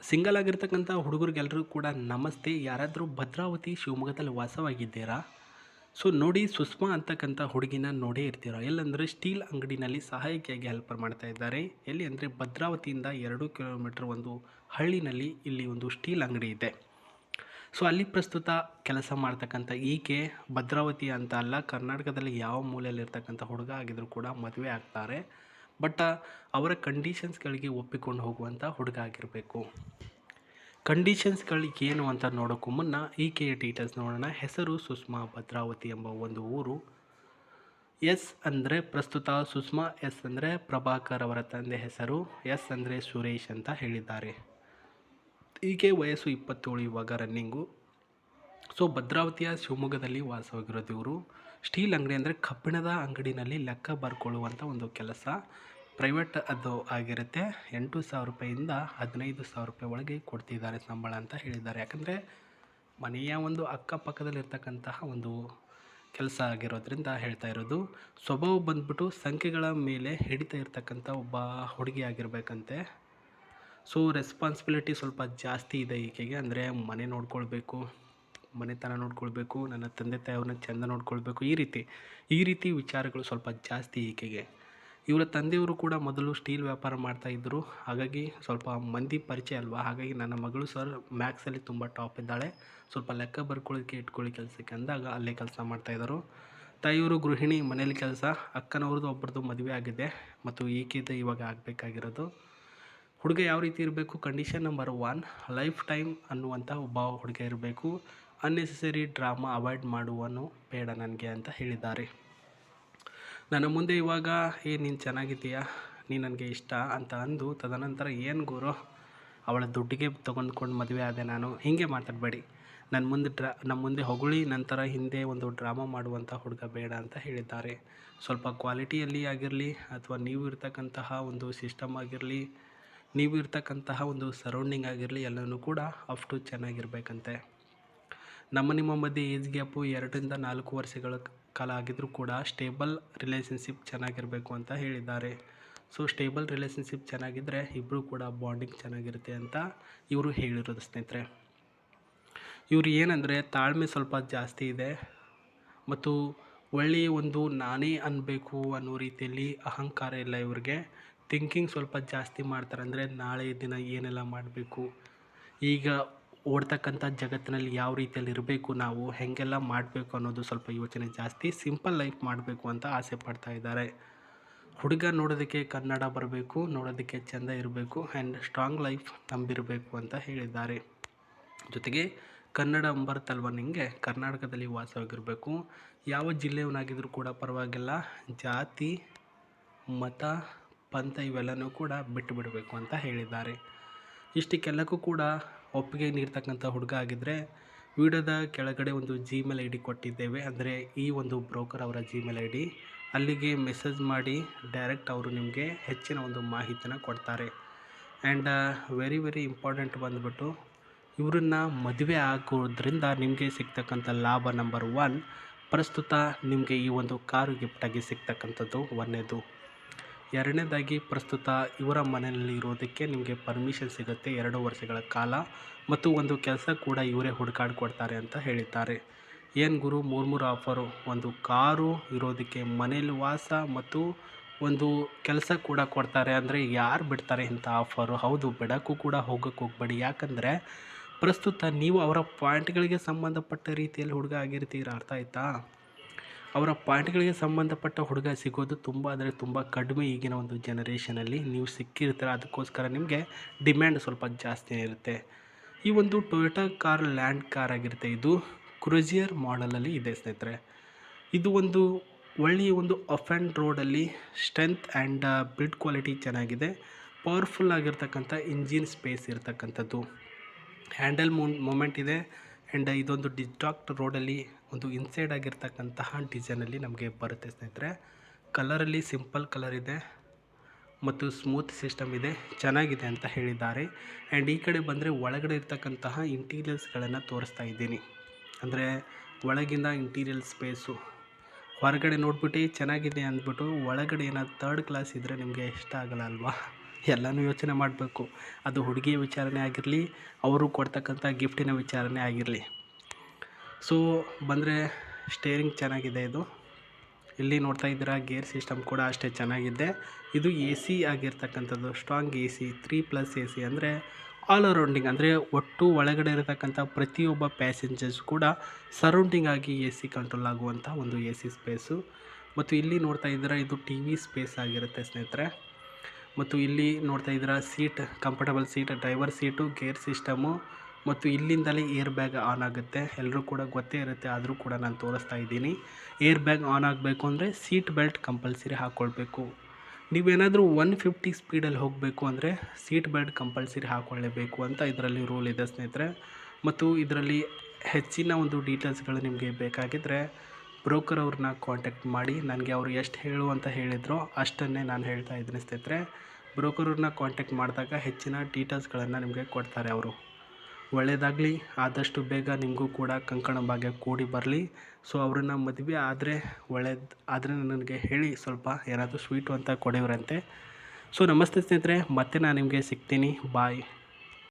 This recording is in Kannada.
ಸಿಂಗಲ್ ಆಗಿರ್ತಕ್ಕಂಥ ಹುಡುಗರಿಗೆಲ್ಲರೂ ಕೂಡ ನಮಸ್ತೆ. ಯಾರಾದರೂ ಭದ್ರಾವತಿ ಶಿವಮೊಗ್ಗದಲ್ಲಿ ವಾಸವಾಗಿದ್ದೀರಾ? ಸೊ ನೋಡಿ, ಸುಷ್ಮಾ ಅಂತಕ್ಕಂಥ ಹುಡುಗಿನ ನೋಡೇ ಇರ್ತೀರ. ಎಲ್ಲಂದರೆ ಸ್ಟೀಲ್ ಅಂಗಡಿನಲ್ಲಿ ಸಹಾಯಕಿಯಾಗಿ ಹೆಲ್ಪರ್ ಮಾಡ್ತಾ ಇದ್ದಾರೆ. ಎಲ್ಲಿ ಅಂದರೆ ಭದ್ರಾವತಿಯಿಂದ 2 ಕಿಲೋಮೀಟರ್ ಒಂದು ಹಳ್ಳಿನಲ್ಲಿ ಇಲ್ಲಿ ಒಂದು ಸ್ಟೀಲ್ ಅಂಗಡಿ ಇದೆ. ಸೊ ಅಲ್ಲಿ ಪ್ರಸ್ತುತ ಕೆಲಸ ಮಾಡ್ತಕ್ಕಂಥ ಈಕೆ ಭದ್ರಾವತಿ ಅಂತ ಅಲ್ಲ, ಕರ್ನಾಟಕದಲ್ಲಿ ಯಾವ ಮೂಲೆಯಲ್ಲಿರ್ತಕ್ಕಂಥ ಹುಡುಗ ಆಗಿದ್ರೂ ಕೂಡ ಮದುವೆ ಆಗ್ತಾರೆ. ಬಟ್ ಅವರ ಕಂಡೀಷನ್ಸ್ಗಳಿಗೆ ಒಪ್ಪಿಕೊಂಡು ಹೋಗುವಂಥ ಹುಡುಗ ಆಗಿರಬೇಕು. ಕಂಡೀಷನ್ಸ್ಗಳು ಏನು ಅಂತ ನೋಡೋಕ್ಕೂ ಮುನ್ನ ಈಕೆಯ ಡೀಟೇಲ್ಸ್ ನೋಡೋಣ. ಹೆಸರು ಸುಷ್ಮಾ, ಭದ್ರಾವತಿ ಎಂಬ ಒಂದು ಊರು. ಎಸ್ ಅಂದರೆ ಪ್ರಸ್ತುತ ಸುಷ್ಮಾ, ಎಸ್ ಅಂದರೆ ಪ್ರಭಾಕರ್ ಅವರ ತಂದೆ ಹೆಸರು, ಎಸ್ ಅಂದರೆ ಸುರೇಶ್ ಅಂತ ಹೇಳಿದ್ದಾರೆ. ಈಕೆ ವಯಸ್ಸು 27 ಇವಾಗ ರನ್ನಿಂಗು. ಸೊ ಭದ್ರಾವತಿಯ ಶಿವಮೊಗ್ಗದಲ್ಲಿ ವಾಸವಾಗಿರೋದು ಇವರು. ಸ್ಟೀಲ್ ಅಂಗಡಿ ಅಂದರೆ ಕಬ್ಬಿಣದ ಅಂಗಡಿನಲ್ಲಿ ಲೆಕ್ಕ ಬರ್ಕೊಳ್ಳುವಂಥ ಒಂದು ಕೆಲಸ. ಪ್ರೈವೇಟ್ ಅದು ಆಗಿರುತ್ತೆ. 8,000 ರೂಪಾಯಿಂದ 15,000 ರೂಪಾಯಿ ಒಳಗೆ ಕೊಡ್ತಿದ್ದಾರೆ ಸಂಬಳ ಅಂತ ಹೇಳಿದ್ದಾರೆ. ಯಾಕಂದರೆ ಮನೆಯ ಒಂದು ಅಕ್ಕಪಕ್ಕದಲ್ಲಿರ್ತಕ್ಕಂತಹ ಒಂದು ಕೆಲಸ ಆಗಿರೋದ್ರಿಂದ ಹೇಳ್ತಾ ಇರೋದು. ಸ್ವಭಾವ ಬಂದ್ಬಿಟ್ಟು ಸಂಖ್ಯೆಗಳ ಮೇಲೆ ಹಿಡಿತಾ ಇರ್ತಕ್ಕಂಥ ಒಬ್ಬ ಹುಡುಗಿ ಆಗಿರಬೇಕಂತೆ. ಸೊ ರೆಸ್ಪಾನ್ಸಿಬಿಲಿಟಿ ಸ್ವಲ್ಪ ಜಾಸ್ತಿ ಇದೆ ಈಕೆಗೆ. ಅಂದರೆ ಮನೆ ನೋಡ್ಕೊಳ್ಬೇಕು, ಮನೆತನ ನೋಡ್ಕೊಳ್ಬೇಕು, ನನ್ನ ತಂದೆ ತಾಯಿಯವ್ರನ್ನ ಚೆಂದ ನೋಡ್ಕೊಳ್ಬೇಕು, ಈ ರೀತಿ ವಿಚಾರಗಳು ಸ್ವಲ್ಪ ಜಾಸ್ತಿ ಈಕೆಗೆ. ಇವರ ತಂದೆಯವರು ಕೂಡ ಮೊದಲು ಸ್ಟೀಲ್ ವ್ಯಾಪಾರ ಮಾಡ್ತಾಯಿದ್ದರು. ಹಾಗಾಗಿ ಸ್ವಲ್ಪ ಮಂದಿ ಪರಿಚಯ ಅಲ್ವಾ. ಹಾಗಾಗಿ ನನ್ನ ಮಗಳು ಸರ್ ಮ್ಯಾಥ್ಸಲ್ಲಿ ತುಂಬ ಟಾಪ್ ಇದ್ದಾಳೆ, ಸ್ವಲ್ಪ ಲೆಕ್ಕ ಬರ್ಕೊಳ್ಳೋಕ್ಕೆ ಇಟ್ಕೊಳ್ಳಿ ಕೆಲಸಕ್ಕೆ ಅಂದಾಗ ಅಲ್ಲೇ ಕೆಲಸ ಮಾಡ್ತಾಯಿದ್ದರು. ತಾಯಿಯವರು ಗೃಹಿಣಿ, ಮನೇಲಿ ಕೆಲಸ. ಅಕ್ಕನವ್ರದ್ದು ಒಬ್ಬರದ್ದು ಮದುವೆ ಆಗಿದೆ ಮತ್ತು ಈಕೆದು ಇವಾಗ ಆಗಬೇಕಾಗಿರೋದು. ಹುಡುಗ ಯಾವ ರೀತಿ ಇರಬೇಕು? ಕಂಡೀಷನ್ ನಂಬರ್ 1, ಲೈಫ್ ಟೈಮ್ ಅನ್ನುವಂಥ ಒಬ್ಬ ಹುಡುಗ ಇರಬೇಕು. ಅನ್ನೆಸೆಸರಿ ಡ್ರಾಮಾ ಅವಾಯ್ಡ್ ಮಾಡುವನು ಬೇಡ ನನಗೆ ಅಂತ ಹೇಳಿದ್ದಾರೆ. ನನ್ನ ಮುಂದೆ ಇವಾಗ ನೀನು ಚೆನ್ನಾಗಿದ್ದೀಯಾ, ನೀನು ನನಗೆ ಇಷ್ಟ ಅಂತ ಅಂದು ತದನಂತರ ಏನು ಗುರು ಅವಳ ದುಡ್ಡಿಗೆ ತೊಗೊಂಡ್ಕೊಂಡು ಮದುವೆ ಆದೆ ನಾನು, ಹೀಗೆ ಮಾತಾಡಬೇಡಿ. ನಮ್ಮ ಮುಂದೆ ಹೊಗಳಿ ನಂತರ ಹಿಂದೆ ಒಂದು ಡ್ರಾಮಾ ಮಾಡುವಂಥ ಹುಡುಗ ಬೇಡ ಅಂತ ಹೇಳಿದ್ದಾರೆ. ಸ್ವಲ್ಪ ಕ್ವಾಲಿಟಿಯಲ್ಲಿ ಆಗಿರಲಿ ಅಥವಾ ನೀವು ಇರ್ತಕ್ಕಂತಹ ಒಂದು ಸಿಸ್ಟಮ್ ಆಗಿರಲಿ, ನೀವು ಇರ್ತಕ್ಕಂತಹ ಒಂದು ಸರೌಂಡಿಂಗ್ ಆಗಿರಲಿ, ಎಲ್ಲನೂ ಕೂಡ ಅಷ್ಟು ಚೆನ್ನಾಗಿರ್ಬೇಕಂತೆ. ನಿಮ್ಮ ಮಧ್ಯೆ ಏಜ್ ಗ್ಯಾಪು 2ರಿಂದ 4 ವರ್ಷಗಳ ಕಾಲ ಆಗಿದ್ರೂ ಕೂಡ ಸ್ಟೇಬಲ್ ರಿಲೇಷನ್ಶಿಪ್ ಚೆನ್ನಾಗಿರಬೇಕು ಅಂತ ಹೇಳಿದ್ದಾರೆ. ಸೊ ಸ್ಟೇಬಲ್ ರಿಲೇಷನ್ಶಿಪ್ ಚೆನ್ನಾಗಿದ್ದರೆ ಇಬ್ಬರು ಕೂಡ ಬಾಂಡಿಂಗ್ ಚೆನ್ನಾಗಿರುತ್ತೆ ಅಂತ ಇವರು ಹೇಳಿರೋದು ಸ್ನೇಹಿತರೆ. ಇವರು ಏನಂದರೆ ತಾಳ್ಮೆ ಸ್ವಲ್ಪ ಜಾಸ್ತಿ ಇದೆ ಮತ್ತು ಒಳ್ಳೆಯ ಒಂದು ನಾನೇ ಅನ್ನಬೇಕು ಅನ್ನೋ ರೀತಿಯಲ್ಲಿ ಅಹಂಕಾರ ಇಲ್ಲ ಇವ್ರಿಗೆ. ಥಿಂಕಿಂಗ್ ಸ್ವಲ್ಪ ಜಾಸ್ತಿ ಮಾಡ್ತಾರೆ. ಅಂದರೆ ನಾಳೆ ದಿನ ಏನೆಲ್ಲ ಮಾಡಬೇಕು, ಈಗ ಓಡ್ತಕ್ಕಂಥ ಜಗತ್ತಿನಲ್ಲಿ ಯಾವ ರೀತಿಯಲ್ಲಿ ಇರಬೇಕು, ನಾವು ಹೇಗೆಲ್ಲ ಮಾಡಬೇಕು ಅನ್ನೋದು ಸ್ವಲ್ಪ ಯೋಚನೆ ಜಾಸ್ತಿ. ಸಿಂಪಲ್ ಲೈಫ್ ಮಾಡಬೇಕು ಅಂತ ಆಸೆ ಪಡ್ತಾ ಇದ್ದಾರೆ. ಹುಡುಗ ನೋಡೋದಕ್ಕೆ ಕನ್ನಡ ಬರಬೇಕು, ನೋಡೋದಕ್ಕೆ ಚೆಂದ ಇರಬೇಕು ಆ್ಯಂಡ್ ಸ್ಟ್ರಾಂಗ್ ಲೈಫ್ ನಂಬಿರಬೇಕು ಅಂತ ಹೇಳಿದ್ದಾರೆ. ಜೊತೆಗೆ ಕನ್ನಡ ಬರುತ್ತಲ್ವ ನಿಮಗೆ, ಕರ್ನಾಟಕದಲ್ಲಿ ವಾಸವಾಗಿರಬೇಕು. ಯಾವ ಜಿಲ್ಲೆಯವನಾಗಿದ್ದರೂ ಕೂಡ ಪರವಾಗಿಲ್ಲ. ಜಾತಿ, ಮತ, ಪಂಥ ಇವೆಲ್ಲನೂ ಕೂಡ ಬಿಟ್ಟು ಬಿಡಬೇಕು ಅಂತ ಹೇಳಿದ್ದಾರೆ. ಇಷ್ಟಕ್ಕೆಲ್ಲಕ್ಕೂ ಕೂಡ ಒಪ್ಪಿಗೆ ನೀಡ್ತಕ್ಕಂಥ ಹುಡುಗ ಆಗಿದ್ದರೆ ವಿಡಿಯೋದ ಕೆಳಗಡೆ ಒಂದು ಜಿಮೇಲ್ ID ಕೊಟ್ಟಿದ್ದೇವೆ. ಅಂದರೆ ಈ ಒಂದು ಬ್ರೋಕರ್ ಅವರ ಜಿಮೇಲ್ ID, ಅಲ್ಲಿಗೆ ಮೆಸೇಜ್ ಮಾಡಿ ಡೈರೆಕ್ಟ್ ಅವರು ನಿಮಗೆ ಹೆಚ್ಚಿನ ಒಂದು ಮಾಹಿತಿನ ಕೊಡ್ತಾರೆ. ಆ್ಯಂಡ್ ವೆರಿ ಇಂಪಾರ್ಟೆಂಟ್ ಬಂದುಬಿಟ್ಟು ಇವರನ್ನ ಮದುವೆ ಆಗೋದ್ರಿಂದ ನಿಮಗೆ ಸಿಗ್ತಕ್ಕಂಥ ಲಾಭ ನಂಬರ್ 1, ಪ್ರಸ್ತುತ ನಿಮಗೆ ಈ ಒಂದು ಕಾರು ಗಿಫ್ಟಾಗಿ ಸಿಗ್ತಕ್ಕಂಥದ್ದು ಒಂದನೇದು. ಎರಡನೇದಾಗಿ ಪ್ರಸ್ತುತ ಇವರ ಮನೆಯಲ್ಲಿ ಇರೋದಕ್ಕೆ ನಿಮಗೆ ಪರ್ಮಿಷನ್ ಸಿಗುತ್ತೆ 2 ವರ್ಷಗಳ ಕಾಲ ಮತ್ತು ಒಂದು ಕೆಲಸ ಕೂಡ ಇವರೇ ಹುಡುಕಾಡಿ ಕೊಡ್ತಾರೆ ಅಂತ ಹೇಳಿದ್ದಾರೆ. ಏನು ಗುರು 3 ಆಫರು, ಒಂದು ಕಾರು ಇರೋದಕ್ಕೆ, ಮನೇಲಿ ವಾಸ ಮತ್ತು ಒಂದು ಕೆಲಸ ಕೂಡ ಕೊಡ್ತಾರೆ ಅಂದರೆ ಯಾರು ಬಿಡ್ತಾರೆ ಇಂಥ ಆಫರು? ಹೌದು, ಬಿಡೋಕ್ಕೂ ಕೂಡ ಹೋಗೋಕ್ಕೆ ಹೋಗಬೇಡಿ. ಯಾಕಂದರೆ ಪ್ರಸ್ತುತ ನೀವು ಅವರ ಪಾಯಿಂಟ್ಗಳಿಗೆ ಸಂಬಂಧಪಟ್ಟ ರೀತಿಯಲ್ಲಿ ಹುಡುಗ ಆಗಿರ್ತೀರ. ಅರ್ಥ ಆಯ್ತಾ? ಅವರ ಪಾಯಿಂಟ್ಗಳಿಗೆ ಸಂಬಂಧಪಟ್ಟ ಹುಡುಗ ಸಿಗೋದು ತುಂಬ ಅಂದರೆ ತುಂಬ ಕಡಿಮೆ ಈಗಿನ ಒಂದು ಜನರೇಷನಲ್ಲಿ. ನೀವು ಸಿಕ್ಕಿರ್ತೀರ, ಅದಕ್ಕೋಸ್ಕರ ನಿಮಗೆ ಡಿಮ್ಯಾಂಡ್ ಸ್ವಲ್ಪ ಜಾಸ್ತಿನೇ ಇರುತ್ತೆ. ಈ ಒಂದು ಟೊಯೋಟಾ ಕಾರ್ ಲ್ಯಾಂಡ್ ಕಾರ್ ಆಗಿರುತ್ತೆ. ಇದು ಕ್ರೂಸಿಯರ್ ಮಾಡೆಲಲ್ಲಿ ಇದೆ ಸ್ನೇಹಿತರೆ. ಇದು ಒಂದು ಒಳ್ಳೆಯ ಒಂದು ಅಪ್ ಆ್ಯಂಡ್ ರೋಡಲ್ಲಿ ಸ್ಟ್ರೆಂತ್ ಆ್ಯಂಡ್ ಬಿಲ್ಡ್ ಕ್ವಾಲಿಟಿ ಚೆನ್ನಾಗಿದೆ. ಪವರ್ಫುಲ್ ಆಗಿರ್ತಕ್ಕಂಥ ಇಂಜಿನ್ ಸ್ಪೇಸ್ ಇರ್ತಕ್ಕಂಥದ್ದು, ಹ್ಯಾಂಡಲ್ ಮೂಮೆಂಟ್ ಇದೆ. ಆ್ಯಂಡ್ ಇದೊಂದು ಡಿಸ್ಟಾಕ್ಟ್ ರೋಡಲ್ಲಿ ಒಂದು ಇನ್ಸೈಡ್ ಆಗಿರ್ತಕ್ಕಂತಹ ಡಿಸೈನಲ್ಲಿ ನಮಗೆ ಬರುತ್ತೆ ಸ್ನೇಹಿತರೆ. ಕಲರಲ್ಲಿ ಸಿಂಪಲ್ ಕಲರ್ ಇದೆ ಮತ್ತು ಸ್ಮೂತ್ ಸಿಸ್ಟಮ್ ಇದೆ, ಚೆನ್ನಾಗಿದೆ ಅಂತ ಹೇಳಿದ್ದಾರೆ. ಆ್ಯಂಡ್ ಈ ಕಡೆ ಬಂದರೆ ಒಳಗಡೆ ಇರ್ತಕ್ಕಂತಹ ಇಂಟೀರಿಯಲ್ಸ್ಗಳನ್ನು ತೋರಿಸ್ತಾ ಇದ್ದೀನಿ. ಅಂದರೆ ಒಳಗಿಂದ ಇಂಟೀರಿಯಲ್ ಸ್ಪೇಸು, ಹೊರಗಡೆ ನೋಡ್ಬಿಟ್ಟು ಚೆನ್ನಾಗಿದೆ ಅಂದ್ಬಿಟ್ಟು ಒಳಗಡೆ ಏನಾದ್ರು 3rd ಕ್ಲಾಸ್ ಇದ್ದರೆ ನಿಮಗೆ ಇಷ್ಟ ಆಗಲ್ಲ ಅಲ್ವಾ. ಎಲ್ಲನೂ ಯೋಚನೆ ಮಾಡಬೇಕು. ಅದು ಹುಡುಗಿಯ ವಿಚಾರನೇ ಆಗಿರಲಿ, ಅವರು ಕೊಡ್ತಕ್ಕಂಥ ಗಿಫ್ಟಿನ ವಿಚಾರನೇ ಆಗಿರಲಿ. ಸೊ ಬಂದರೆ ಸ್ಟೇರಿಂಗ್ ಚೆನ್ನಾಗಿದೆ ಇದು. ಇಲ್ಲಿ ನೋಡ್ತಾ ಇದ್ದೀರಾ ಗೇರ್ ಸಿಸ್ಟಮ್ ಕೂಡ ಅಷ್ಟೇ ಚೆನ್ನಾಗಿದೆ. ಇದು ಎ ಸಿ ಆಗಿರ್ತಕ್ಕಂಥದ್ದು, strong A C 3+ A C ಅಂದರೆ ಆಲ್ ಅರೌಂಡಿಂಗ್, ಅಂದರೆ ಒಟ್ಟು ಒಳಗಡೆ ಇರತಕ್ಕಂಥ ಪ್ರತಿಯೊಬ್ಬ ಪ್ಯಾಸೆಂಜರ್ಸ್ ಕೂಡ ಸರೌಂಡಿಂಗ್ ಆಗಿ ಎ ಸಿ ಕಂಟ್ರೋಲ್ ಆಗುವಂಥ ಒಂದು ಎ ಸಿ ಸ್ಪೇಸು. ಮತ್ತು ಇಲ್ಲಿ ನೋಡ್ತಾ ಇದ್ದೀರಾ ಇದು ಟಿ ವಿ ಸ್ಪೇಸ್ ಆಗಿರುತ್ತೆ ಸ್ನೇಹಿತರೆ. ಮತ್ತು ಇಲ್ಲಿ ನೋಡ್ತಾ ಇದ್ದೀರಾ seat, comfortable seat, driver seat, gear system, ಮತ್ತು ಇಲ್ಲಿಂದಲೇ ಏರ್ ಬ್ಯಾಗ್ ಆನ್ ಆಗುತ್ತೆ. ಎಲ್ಲರೂ ಕೂಡ ಗೊತ್ತೇ ಇರುತ್ತೆ, ಆದರೂ ಕೂಡ ನಾನು ತೋರಿಸ್ತಾ ಇದ್ದೀನಿ. ಏರ್ ಬ್ಯಾಗ್ ಆನ್ ಆಗಬೇಕು ಅಂದರೆ ಸೀಟ್ ಬೆಲ್ಟ್ ಕಂಪಲ್ಸರಿ ಹಾಕ್ಕೊಳ್ಬೇಕು. ನೀವೇನಾದರೂ 150 ಸ್ಪೀಡಲ್ಲಿ ಹೋಗಬೇಕು ಅಂದರೆ ಸೀಟ್ ಬೆಲ್ಟ್ ಕಂಪಲ್ಸರಿ ಹಾಕ್ಕೊಳ್ಳೇಬೇಕು ಅಂತ ಇದರಲ್ಲಿ ರೂಲ್ ಇದೆ ಸ್ನೇಹಿತರೆ. ಮತ್ತು ಇದರಲ್ಲಿ ಹೆಚ್ಚಿನ ಒಂದು ಡೀಟೇಲ್ಸ್ಗಳು ನಿಮಗೆ ಬೇಕಾಗಿದ್ದರೆ ಬ್ರೋಕರ್ ಅವ್ರನ್ನ ಕಾಂಟ್ಯಾಕ್ಟ್ ಮಾಡಿ. ನನಗೆ ಅವರು ಎಷ್ಟು ಹೇಳು ಅಂತ ಹೇಳಿದ್ರೋ ಅಷ್ಟನ್ನೇ ನಾನು ಹೇಳ್ತಾ ಇದ್ದೀನಿ ಸ್ನೇಹಿತರೆ. ಬ್ರೋಕರ್ ಅವ್ರನ್ನ ಕಾಂಟ್ಯಾಕ್ಟ್ ಮಾಡಿದಾಗ ಹೆಚ್ಚಿನ ಡೀಟೇಲ್ಸ್ಗಳನ್ನು ನಿಮಗೆ ಕೊಡ್ತಾರೆ ಅವರು. ಒಳ್ಳೆಯದಾಗಲಿ, ಆದಷ್ಟು ಬೇಗ ನಿಮಗೂ ಕೂಡ ಕಂಕಣ ಭಾಗ್ಯ ಕೂಡಿ ಬರಲಿ. ಸೊ ಅವ್ರನ್ನ ಮದುವೆ ಆದರೆ ಒಳ್ಳೇದು ಆದರೆ ನನಗೆ ಹೇಳಿ, ಸ್ವಲ್ಪ ಏನಾದರೂ ಸ್ವೀಟು ಅಂತ ಕೊಡೋರಂತೆ. ಸೊ ನಮಸ್ತೆ ಸ್ನೇಹಿತರೆ, ಮತ್ತೆ ನಾನು ನಿಮಗೆ ಸಿಗ್ತೀನಿ. ಬಾಯ್.